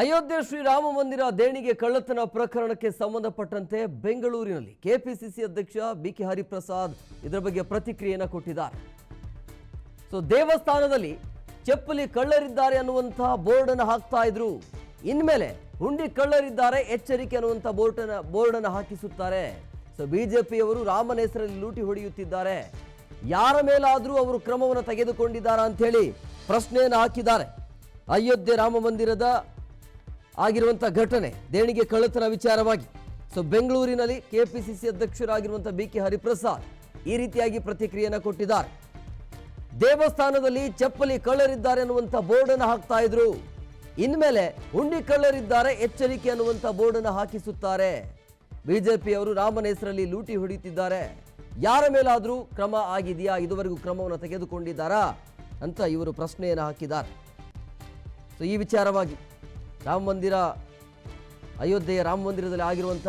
ಅಯೋಧ್ಯೆ ಶ್ರೀರಾಮ ಮಂದಿರ ದೇಣಿಗೆ ಕಳ್ಳತನ ಪ್ರಕರಣಕ್ಕೆ ಸಂಬಂಧಪಟ್ಟಂತೆ ಬೆಂಗಳೂರಿನಲ್ಲಿ ಕೆಪಿಸಿಸಿ ಅಧ್ಯಕ್ಷ ಬಿಕೆ ಹರಿಪ್ರಸಾದ್ ಇದರ ಬಗ್ಗೆ ಪ್ರತಿಕ್ರಿಯೆಯನ್ನು ಕೊಟ್ಟಿದ್ದಾರೆ. ದೇವಸ್ಥಾನದಲ್ಲಿ ಚಪ್ಪಲಿ ಕಳ್ಳರಿದ್ದಾರೆ ಅನ್ನುವಂತಹ ಬೋರ್ಡ್ ಅನ್ನು ಹಾಕ್ತಾ ಇದ್ರು. ಇನ್ಮೇಲೆ ಹುಂಡಿ ಕಳ್ಳರಿದ್ದಾರೆ ಎಚ್ಚರಿಕೆ ಅನ್ನುವಂಥ ಬೋರ್ಡ್ ಅನ್ನು ಹಾಕಿಸುತ್ತಾರೆ. ಬಿಜೆಪಿಯವರು ರಾಮನ ಹೆಸರಲ್ಲಿ ಲೂಟಿ ಹೊಡೆಯುತ್ತಿದ್ದಾರೆ, ಯಾರ ಮೇಲಾದರೂ ಅವರು ಕ್ರಮವನ್ನು ತೆಗೆದುಕೊಂಡಿದ್ದಾರಾ ಅಂತ ಹೇಳಿ ಪ್ರಶ್ನೆಯನ್ನು ಹಾಕಿದ್ದಾರೆ. ಅಯೋಧ್ಯೆ ರಾಮ ಮಂದಿರದ ಆಗಿರುವಂಥ ಘಟನೆ ದೇಣಿಗೆ ಕಳ್ಳತನ ವಿಚಾರವಾಗಿ ಬೆಂಗಳೂರಿನಲ್ಲಿ ಕೆಪಿಸಿಸಿ ಅಧ್ಯಕ್ಷರಾಗಿರುವಂಥ ಬಿಕೆ ಹರಿಪ್ರಸಾದ್ ಈ ರೀತಿಯಾಗಿ ಪ್ರತಿಕ್ರಿಯೆಯನ್ನು ಕೊಟ್ಟಿದ್ದಾರೆ. ದೇವಸ್ಥಾನದಲ್ಲಿ ಚಪ್ಪಲಿ ಕಳ್ಳರಿದ್ದಾರೆ ಅನ್ನುವಂಥ ಬೋರ್ಡ್ ಅನ್ನು ಹಾಕ್ತಾ ಇದ್ರು. ಇನ್ಮೇಲೆ ಹುಂಡಿ ಕಳ್ಳರಿದ್ದಾರೆ ಎಚ್ಚರಿಕೆ ಅನ್ನುವಂಥ ಬೋರ್ಡ್ ಅನ್ನು ಹಾಕಿಸುತ್ತಾರೆ. ಬಿಜೆಪಿಯವರು ರಾಮನ ಹೆಸರಲ್ಲಿ ಲೂಟಿ ಹೊಡೆಯುತ್ತಿದ್ದಾರೆ, ಯಾರ ಮೇಲಾದರೂ ಕ್ರಮ ಆಗಿದೆಯಾ, ಇದುವರೆಗೂ ಕ್ರಮವನ್ನು ತೆಗೆದುಕೊಂಡಿದ್ದಾರಾ ಅಂತ ಇವರು ಪ್ರಶ್ನೆಯನ್ನು ಹಾಕಿದ್ದಾರೆ. ಈ ವಿಚಾರವಾಗಿ ರಾಮ ಮಂದಿರ ಅಯೋಧ್ಯೆಯ ರಾಮ ಮಂದಿರದಲ್ಲಿ ಆಗಿರುವಂಥ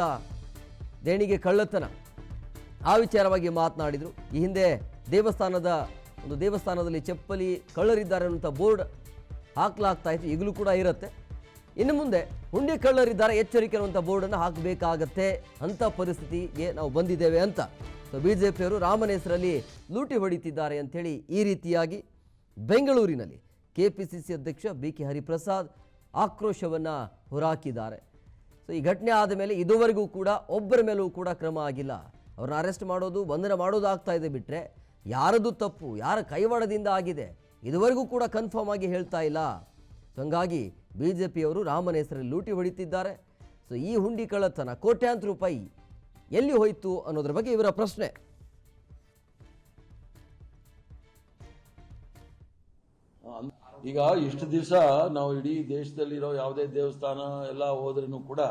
ದೇಣಿಗೆ ಕಳ್ಳತನ ಆ ವಿಚಾರವಾಗಿ ಮಾತನಾಡಿದರು. ಈ ಹಿಂದೆ ದೇವಸ್ಥಾನದಲ್ಲಿ ಚಪ್ಪಲಿ ಕಳ್ಳರಿದ್ದಾರೆ ಅನ್ನುವಂಥ ಬೋರ್ಡ್ ಹಾಕಲಾಗ್ತಾ ಇತ್ತು, ಈಗಲೂ ಕೂಡ ಇರುತ್ತೆ. ಇನ್ನು ಮುಂದೆ ಹುಂಡಿ ಕಳ್ಳರಿದ್ದಾರೆ ಎಚ್ಚರಿಕೆ ಅನ್ನುವಂಥ ಬೋರ್ಡನ್ನು ಹಾಕಬೇಕಾಗತ್ತೆ ಅಂತ ಪರಿಸ್ಥಿತಿಗೆ ನಾವು ಬಂದಿದ್ದೇವೆ ಅಂತ ಬಿಜೆಪಿಯವರು ರಾಮನ ಹೆಸರಲ್ಲಿ ಲೂಟಿ ಹೊಡಿತಿದ್ದಾರೆ ಅಂಥೇಳಿ ಈ ರೀತಿಯಾಗಿ ಬೆಂಗಳೂರಿನಲ್ಲಿ ಕೆಪಿಸಿಸಿ ಅಧ್ಯಕ್ಷ ಬಿಕೆ ಹರಿಪ್ರಸಾದ್ ಆಕ್ರೋಶವನ್ನು ಹೊರಹಾಕಿದ್ದಾರೆ. ಈ ಘಟನೆ ಆದ ಮೇಲೆ ಇದುವರೆಗೂ ಕೂಡ ಒಬ್ಬರ ಮೇಲೂ ಕೂಡ ಕ್ರಮ ಆಗಿಲ್ಲ. ಅವ್ರನ್ನ ಅರೆಸ್ಟ್ ಮಾಡೋದು, ಬಂಧನ ಮಾಡೋದು ಆಗ್ತಾ ಇದೆ ಬಿಟ್ಟರೆ ಯಾರದು ತಪ್ಪು, ಯಾರ ಕೈವಾಡದಿಂದ ಆಗಿದೆ ಇದುವರೆಗೂ ಕೂಡ ಕನ್ಫರ್ಮ್ ಆಗಿ ಹೇಳ್ತಾ ಇಲ್ಲ. ಹಂಗಾಗಿ ಬಿಜೆಪಿಯವರು ರಾಮನ ಹೆಸರಲ್ಲಿ ಲೂಟಿ ಹೊಡಿತಿದ್ದಾರೆ. ಈ ಹುಂಡಿ ಕಳ್ಳತನ ಕೋಟ್ಯಾಂತರ ರೂಪಾಯಿ ಎಲ್ಲಿ ಹೋಯಿತು ಅನ್ನೋದ್ರ ಬಗ್ಗೆ ಇವರ ಪ್ರಶ್ನೆ. ಈಗ ಇಷ್ಟು ದಿವಸ ನಾವು ಇಡೀ ದೇಶದಲ್ಲಿರೋ ಯಾವುದೇ ದೇವಸ್ಥಾನ ಎಲ್ಲ ಹೋದ್ರೂ ಕೂಡ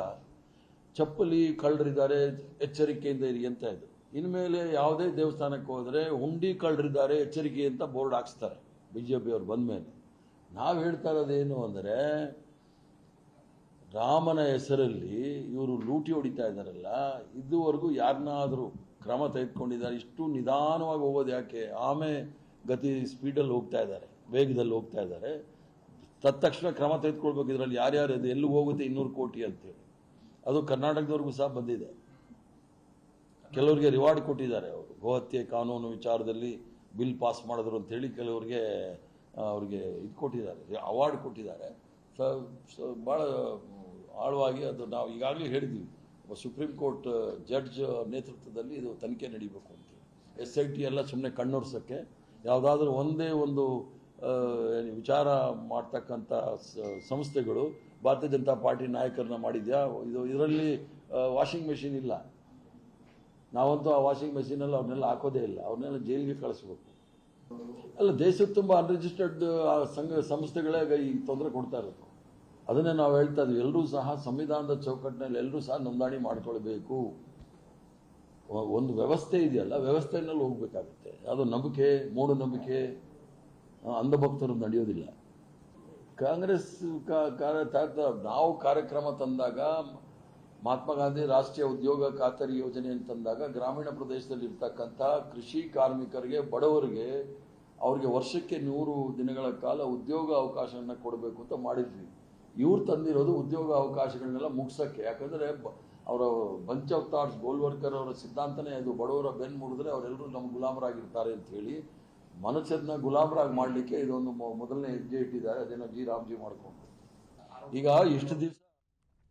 ಚಪ್ಪಲಿ ಕಳ್ಳರಿದ್ದಾರೆ ಎಚ್ಚರಿಕೆಯಿಂದ ಇರಿ ಅಂತ ಇದ್ರು. ಇನ್ಮೇಲೆ ಯಾವುದೇ ದೇವಸ್ಥಾನಕ್ಕೆ ಹೋದರೆ ಹುಂಡಿ ಕಳ್ಳರಿದ್ದಾರೆ ಎಚ್ಚರಿಕೆ ಅಂತ ಬೋರ್ಡ್ ಹಾಕ್ಸ್ತಾರೆ ಬಿಜೆಪಿಯವರು ಬಂದ ಮೇಲೆ. ನಾವು ಹೇಳ್ತಾ ಇರೋದೇನು ಅಂದರೆ, ರಾಮನ ಹೆಸರಲ್ಲಿ ಇವರು ಲೂಟಿ ಹೊಡಿತಾ ಇದ್ದಾರಲ್ಲ, ಇದುವರೆಗೂ ಯಾರನ್ನಾದರೂ ಕ್ರಮ ತೆಗೆದುಕೊಂಡಿದ್ದಾರೆ? ಇಷ್ಟು ನಿಧಾನವಾಗಿ ಹೋಗೋದು ಯಾಕೆ? ಗತಿ ಸ್ಪೀಡಲ್ಲಿ ಹೋಗ್ತಾ ಇದ್ದಾರೆ, ವೇಗದಲ್ಲಿ ಹೋಗ್ತಾ ಇದ್ದಾರೆ. ತಕ್ಷಣ ಕ್ರಮ ತೆಗೆದುಕೊಳ್ಬೇಕು. ಇದರಲ್ಲಿ ಯಾರ್ಯಾರು ಇದೆ, ಎಲ್ಲಿಗೆ ಹೋಗುತ್ತೆ 200 ಕೋಟಿ ಅಂತೇಳಿ. ಅದು ಕರ್ನಾಟಕದವರೆಗೂ ಸಹ ಬಂದಿದೆ. ಕೆಲವರಿಗೆ ರಿವಾರ್ಡ್ ಕೊಟ್ಟಿದ್ದಾರೆ. ಅವರು ಗೋಹತ್ಯೆ ಕಾನೂನು ವಿಚಾರದಲ್ಲಿ ಬಿಲ್ ಪಾಸ್ ಮಾಡಿದ್ರು ಅಂತೇಳಿ ಕೆಲವರಿಗೆ ಅವ್ರಿಗೆ ಇದು ಕೊಟ್ಟಿದ್ದಾರೆ, ಅವಾರ್ಡ್ ಕೊಟ್ಟಿದ್ದಾರೆ. ಭಾಳ ಆಳವಾಗಿ ಅದು ನಾವು ಈಗಾಗಲೇ ಹೇಳಿದ್ವಿ, ಸುಪ್ರೀಂ ಕೋರ್ಟ್ ಜಡ್ಜ್ ನೇತೃತ್ವದಲ್ಲಿ ಇದು ತನಿಖೆ ನಡೀಬೇಕು ಅಂತೇಳಿ. SIT ಎಲ್ಲ ಸುಮ್ಮನೆ ಕಣ್ಣೊರ್ಸೋಕ್ಕೆ, ಯಾವುದಾದ್ರೂ ಒಂದೇ ಒಂದು ವಿಚಾರ ಮಾಡ್ತಕ್ಕಂಥ ಸಂಸ್ಥೆಗಳು ಭಾರತೀಯ ಜನತಾ ಪಾರ್ಟಿ ನಾಯಕರನ್ನ ಮಾಡಿದ್ಯಾ? ಇದರಲ್ಲಿ ವಾಷಿಂಗ್ ಮೆಷಿನ್ ಇಲ್ಲ. ನಾವಂತೂ ಆ ವಾಷಿಂಗ್ ಮೆಷಿನಲ್ಲಿ ಅವ್ರನ್ನೆಲ್ಲ ಹಾಕೋದೇ ಇಲ್ಲ, ಅವ್ರನ್ನೆಲ್ಲ ಜೈಲಿಗೆ ಕಳಿಸ್ಬೇಕು. ಅಲ್ಲ, ದೇಶದ ತುಂಬ ಅನ್ರಿಜಿಸ್ಟರ್ಡ್ ಸಂಸ್ಥೆಗಳೇ ಈ ತೊಂದರೆ ಕೊಡ್ತಾ ಇರೋದು. ಅದನ್ನೇ ನಾವು ಹೇಳ್ತಾ ಇದ್ವಿ, ಎಲ್ಲರೂ ಸಹ ಸಂವಿಧಾನದ ಚೌಕಟ್ಟಿನಲ್ಲಿ ಎಲ್ಲರೂ ಸಹ ನೋಂದಣಿ ಮಾಡ್ಕೊಳ್ಬೇಕು. ಒಂದು ವ್ಯವಸ್ಥೆ ಇದೆಯಲ್ಲ, ವ್ಯವಸ್ಥೆಯಲ್ಲಿ ಹೋಗ್ಬೇಕಾಗುತ್ತೆ. ಅದು ನಂಬಿಕೆ, ಮೂಢನಂಬಿಕೆ, ಅಂಧಭಕ್ತರು ನಡೆಯೋದಿಲ್ಲ. ಕಾಂಗ್ರೆಸ್ ನಾವು ಕಾರ್ಯಕ್ರಮ ತಂದಾಗ, ಮಹಾತ್ಮ ಗಾಂಧಿ ರಾಷ್ಟ್ರೀಯ ಉದ್ಯೋಗ ಖಾತರಿ ಯೋಜನೆಯನ್ನು ತಂದಾಗ, ಗ್ರಾಮೀಣ ಪ್ರದೇಶದಲ್ಲಿ ಇರ್ತಕ್ಕಂಥ ಕೃಷಿ ಕಾರ್ಮಿಕರಿಗೆ, ಬಡವರಿಗೆ, ಅವ್ರಿಗೆ ವರ್ಷಕ್ಕೆ 100 ದಿನಗಳ ಕಾಲ ಉದ್ಯೋಗ ಅವಕಾಶವನ್ನು ಕೊಡಬೇಕು ಅಂತ ಮಾಡಿದ್ವಿ. ಇವ್ರು ತಂದಿರೋದು ಉದ್ಯೋಗ ಅವಕಾಶಗಳನ್ನೆಲ್ಲ ಮುಗಿಸೋಕ್ಕೆ. ಯಾಕಂದರೆ ಅವರ ಬಂಚ್ ಆಫ್ ಥಾಟ್ಸ್, ಗೋಲ್ವರ್ಕರ್ ಅವರ ಸಿದ್ಧಾಂತನೇ ಅದು, ಬಡವರ ಬೆನ್ನು ಮುಡಿದ್ರೆ ಅವರೆಲ್ಲರೂ ನಮ್ಮ ಗುಲಾಮರಾಗಿರ್ತಾರೆ ಅಂತ ಹೇಳಿ ಮನುಷ್ಯರನ್ನ ಗುಲಾಮರಾಗಿ ಮಾಡಲಿಕ್ಕೆ ಇದೊಂದು ಮೊದಲನೇ ಹೆಜ್ಜೆ ಇಟ್ಟಿದ್ದಾರೆ. ಅದೇನೋ ರಾಮ್ಜಿ ಮಾಡ್ಕೊಂಡು ಈಗ ಇಷ್ಟು ದಿವಸ